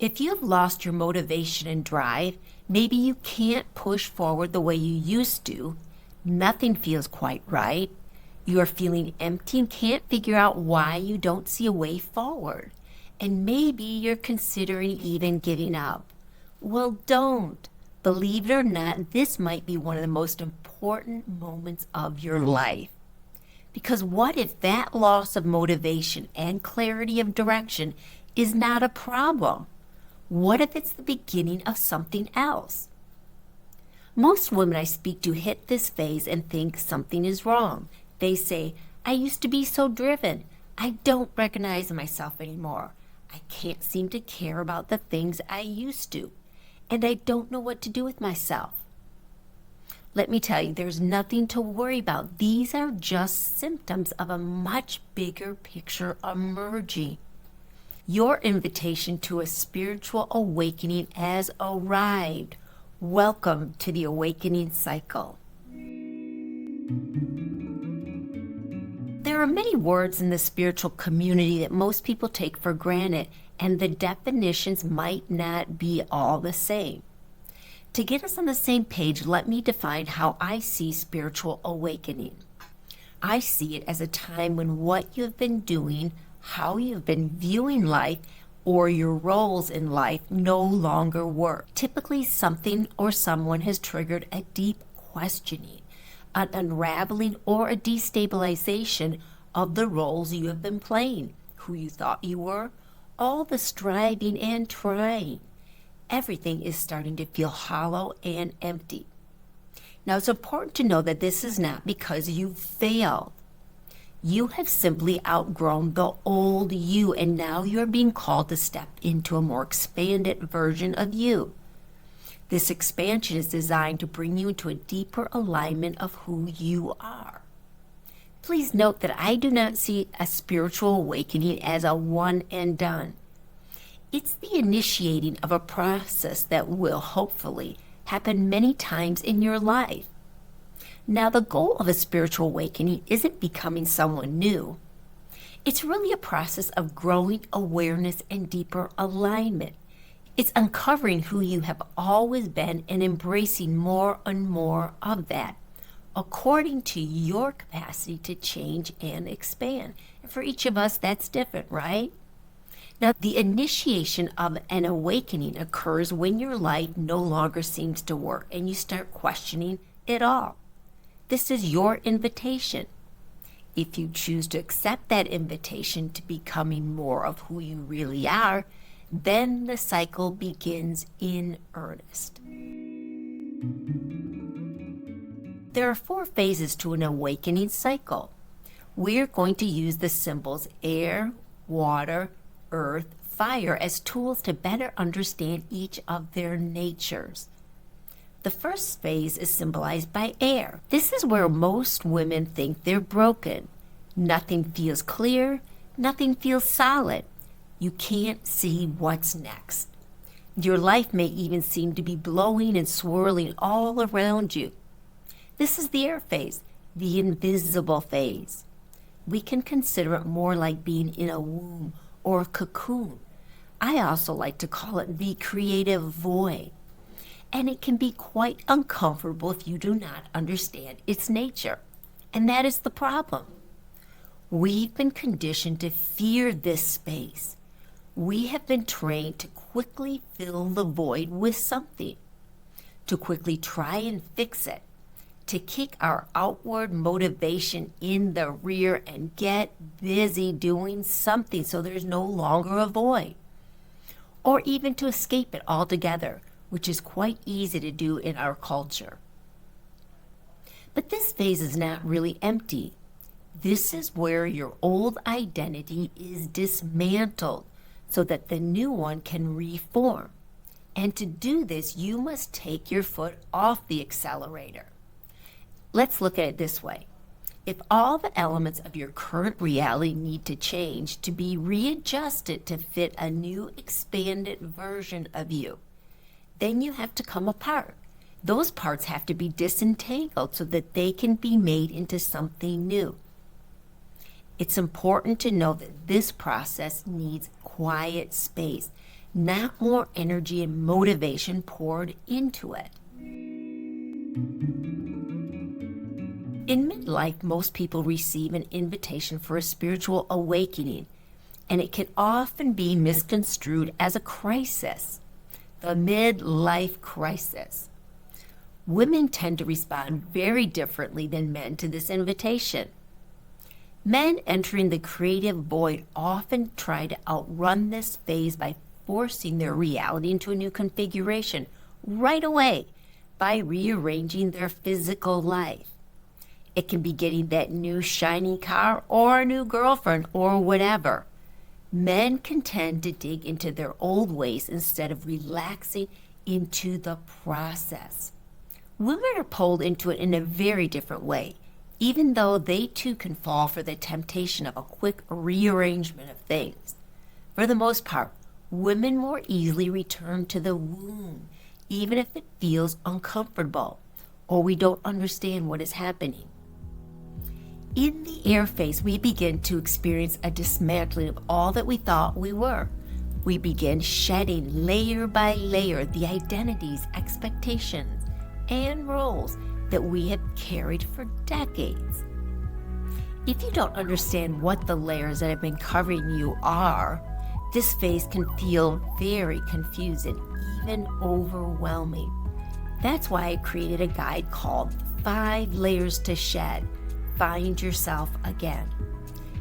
If you've lost your motivation and drive, maybe you can't push forward the way you used to, nothing feels quite right, you are feeling empty and can't figure out why you don't see a way forward, and maybe you're considering even giving up. Well, don't. Believe it or not, this might be one of the most important moments of your life. Because what if that loss of motivation and clarity of direction is not a problem? What if it's the beginning of something else? Most women I speak to hit this phase and think something is wrong. They say, I used to be so driven. I don't recognize myself anymore. I can't seem to care about the things I used to. And I don't know what to do with myself. Let me tell you, there's nothing to worry about. These are just symptoms of a much bigger picture emerging. Your invitation to a spiritual awakening has arrived. Welcome to the awakening cycle. There are many words in the spiritual community that most people take for granted, and the definitions might not be all the same. To get us on the same page, let me define how I see spiritual awakening. I see it as a time when what you've been doing, how you've been viewing life, or your roles in life no longer work. Typically, something or someone has triggered a deep questioning, an unraveling, or a destabilization of the roles you have been playing, who you thought you were, all the striving and trying. Everything is starting to feel hollow and empty. Now, it's important to know that this is not because you failed. You have simply outgrown the old you, and now you're being called to step into a more expanded version of you. This expansion is designed to bring you into a deeper alignment of who you are. Please note that I do not see a spiritual awakening as a one and done. It's the initiating of a process that will hopefully happen many times in your life. Now, the goal of a spiritual awakening isn't becoming someone new. It's really a process of growing awareness and deeper alignment. It's uncovering who you have always been and embracing more and more of that, according to your capacity to change and expand. And for each of us, that's different, right? Now, the initiation of an awakening occurs when your life no longer seems to work and you start questioning it all. This is your invitation. If you choose to accept that invitation to becoming more of who you really are, then the cycle begins in earnest. There are 4 phases to an awakening cycle. We're going to use the symbols air, water, earth, fire as tools to better understand each of their natures. The first phase is symbolized by air. This is where most women think they're broken. Nothing feels clear, nothing feels solid. You can't see what's next. Your life may even seem to be blowing and swirling all around you. This is the air phase, the invisible phase. We can consider it more like being in a womb or a cocoon. I also like to call it the creative void. And it can be quite uncomfortable if you do not understand its nature. And that is the problem. We've been conditioned to fear this space. We have been trained to quickly fill the void with something, to quickly try and fix it, to kick our outward motivation in the rear and get busy doing something so there's no longer a void, or even to escape it altogether, which is quite easy to do in our culture. But this phase is not really empty. This is where your old identity is dismantled so that the new one can reform. And to do this, you must take your foot off the accelerator. Let's look at it this way. If all the elements of your current reality need to change to be readjusted to fit a new expanded version of you, then you have to come apart. Those parts have to be disentangled so that they can be made into something new. It's important to know that this process needs quiet space, not more energy and motivation poured into it. In midlife, most people receive an invitation for a spiritual awakening, and it can often be misconstrued as a crisis, the midlife crisis. Women tend to respond very differently than men to this invitation. Men entering the creative void often try to outrun this phase by forcing their reality into a new configuration right away by rearranging their physical life. It can be getting that new shiny car or a new girlfriend or whatever. Men can tend to dig into their old ways instead of relaxing into the process. Women are pulled into it in a very different way, even though they too can fall for the temptation of a quick rearrangement of things. For the most part, women more easily return to the womb, even if it feels uncomfortable or we don't understand what is happening. In the air phase, we begin to experience a dismantling of all that we thought we were. We begin shedding layer by layer the identities, expectations, and roles that we have carried for decades. If you don't understand what the layers that have been covering you are, this phase can feel very confusing, even overwhelming. That's why I created a guide called 5 Layers to Shed. Find Yourself Again.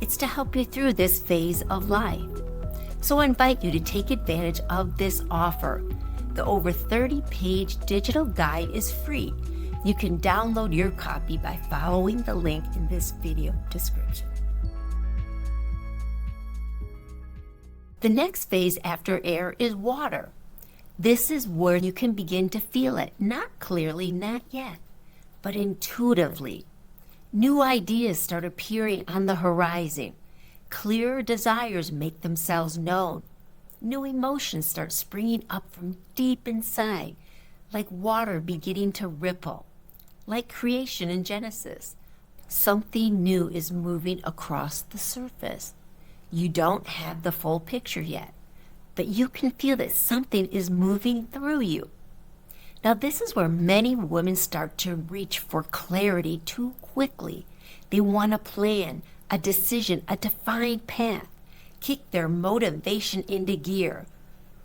It's to help you through this phase of life. So I invite you to take advantage of this offer. The over 30-page digital guide is free. You can download your copy by following the link in this video description. The next phase after air is water. This is where you can begin to feel it, not clearly, not yet, but intuitively. New ideas start appearing on the horizon. Clearer desires make themselves known. New emotions start springing up from deep inside, like water beginning to ripple, like creation in Genesis. Something new is moving across the surface. You don't have the full picture yet, but you can feel that something is moving through you. Now, this is where many women start to reach for clarity too quickly. They want a plan, a decision, a defined path, kick their motivation into gear.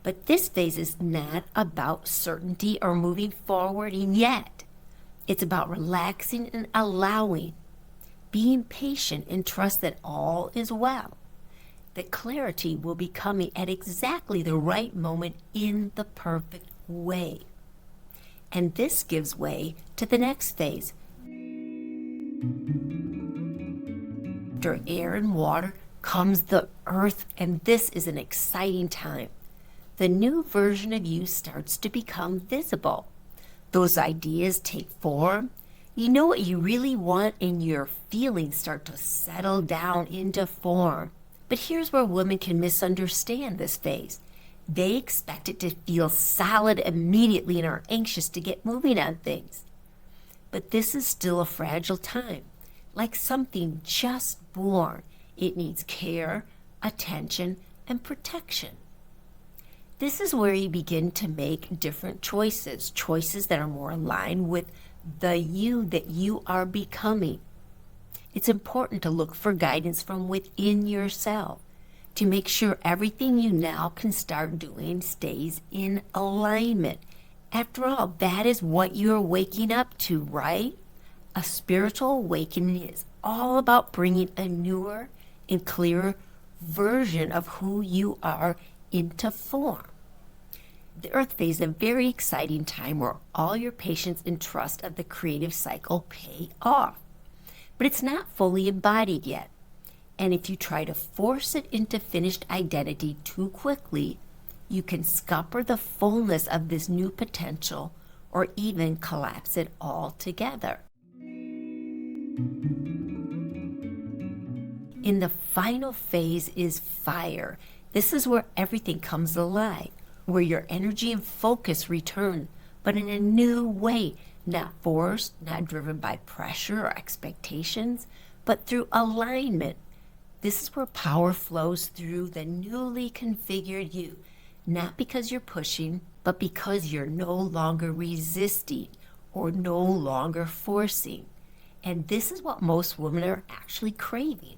But this phase is not about certainty or moving forward yet. It's about relaxing and allowing, being patient and trust that all is well. That clarity will be coming at exactly the right moment in the perfect way. And this gives way to the next phase. After air and water comes the earth, and this is an exciting time. The new version of you starts to become visible. Those ideas take form. You know what you really want, and your feelings start to settle down into form. But here's where women can misunderstand this phase. They expect it to feel solid immediately and are anxious to get moving on things. But this is still a fragile time. Like something just born, it needs care, attention, and protection. This is where you begin to make different choices that are more aligned with the you that you are becoming. It's important to look for guidance from within yourself to make sure everything you now can start doing stays in alignment. After all, that is what you're waking up to, right? A spiritual awakening is all about bringing a newer and clearer version of who you are into form. The earth phase is a very exciting time where all your patience and trust of the creative cycle pay off. But it's not fully embodied yet. And if you try to force it into finished identity too quickly, you can scupper the fullness of this new potential or even collapse it altogether. In the final phase is fire. This is where everything comes alive, where your energy and focus return, but in a new way, not forced, not driven by pressure or expectations, but through alignment. This is where power flows through the newly configured you, not because you're pushing, but because you're no longer resisting or no longer forcing. And this is what most women are actually craving.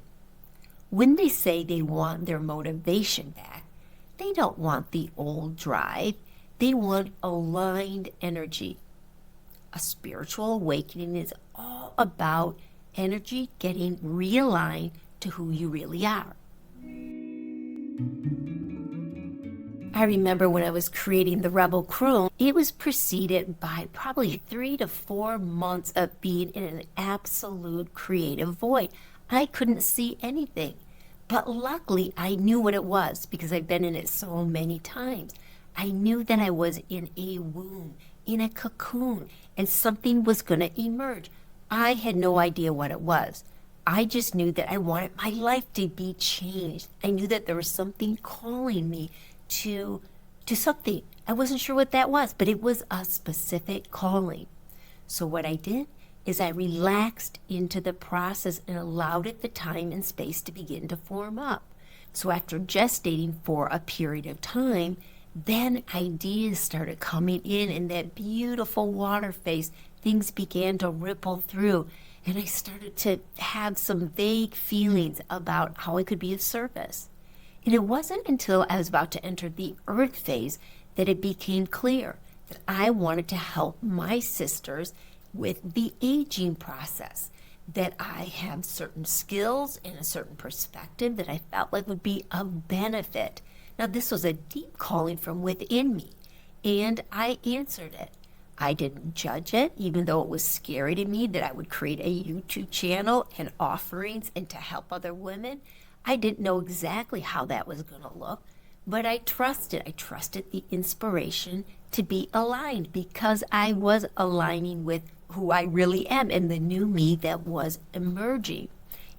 When they say they want their motivation back, they don't want the old drive. They want aligned energy. A spiritual awakening is all about energy getting realigned to who you really are. I remember when I was creating the Rebel Crone, it was preceded by probably 3 to 4 months of being in an absolute creative void. I couldn't see anything. But luckily, I knew what it was because I've been in it so many times. I knew that I was in a womb, in a cocoon, and something was going to emerge. I had no idea what it was. I just knew that I wanted my life to be changed. I knew that there was something calling me to something. I wasn't sure what that was, but it was a specific calling. So what I did is I relaxed into the process and allowed it the time and space to begin to form up. So after gestating for a period of time, then ideas started coming in that beautiful water face. Things began to ripple through, and I started to have some vague feelings about how I could be of service. And it wasn't until I was about to enter the earth phase that it became clear that I wanted to help my sisters with the aging process, that I have certain skills and a certain perspective that I felt like would be of benefit. Now, this was a deep calling from within me, and I answered it. I didn't judge it, even though it was scary to me that I would create a YouTube channel and offerings and to help other women. I didn't know exactly how that was going to look, but I trusted. I trusted the inspiration to be aligned because I was aligning with who I really am and the new me that was emerging.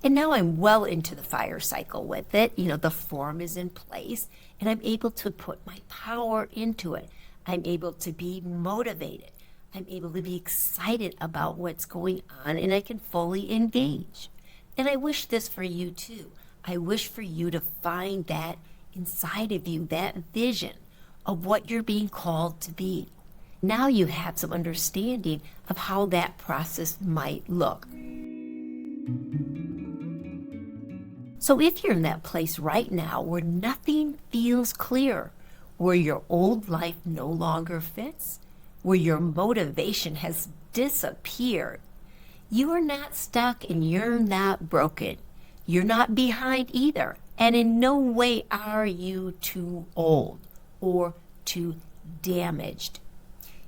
And now I'm well into the fire cycle with it. The form is in place, and I'm able to put my power into it. I'm able to be motivated. I'm able to be excited about what's going on, and I can fully engage. And I wish this for you too. I wish for you to find that inside of you, that vision of what you're being called to be. Now you have some understanding of how that process might look. So if you're in that place right now where nothing feels clear, where your old life no longer fits, where your motivation has disappeared, you are not stuck and you're not broken. You're not behind either. And in no way are you too old or too damaged.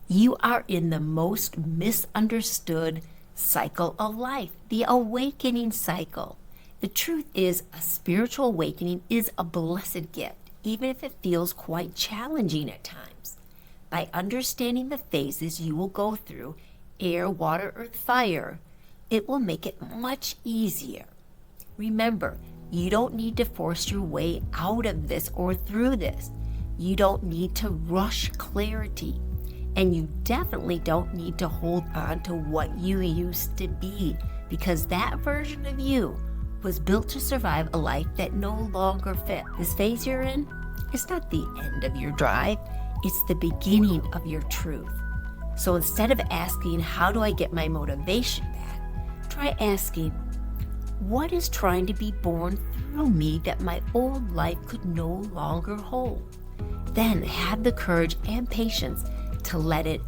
You are in the most misunderstood cycle of life, the awakening cycle. The truth is, a spiritual awakening is a blessed gift, even if it feels quite challenging at times. By understanding the phases you will go through, air, water, earth, fire, it will make it much easier. Remember, you don't need to force your way out of this or through this. You don't need to rush clarity. And you definitely don't need to hold on to what you used to be, because that version of you was built to survive a life that no longer fit. This phase you're in is not the end of your drive. It's the beginning of your truth. So instead of asking, how do I get my motivation back? Try asking, what is trying to be born through me that my old life could no longer hold? Then have the courage and patience to let it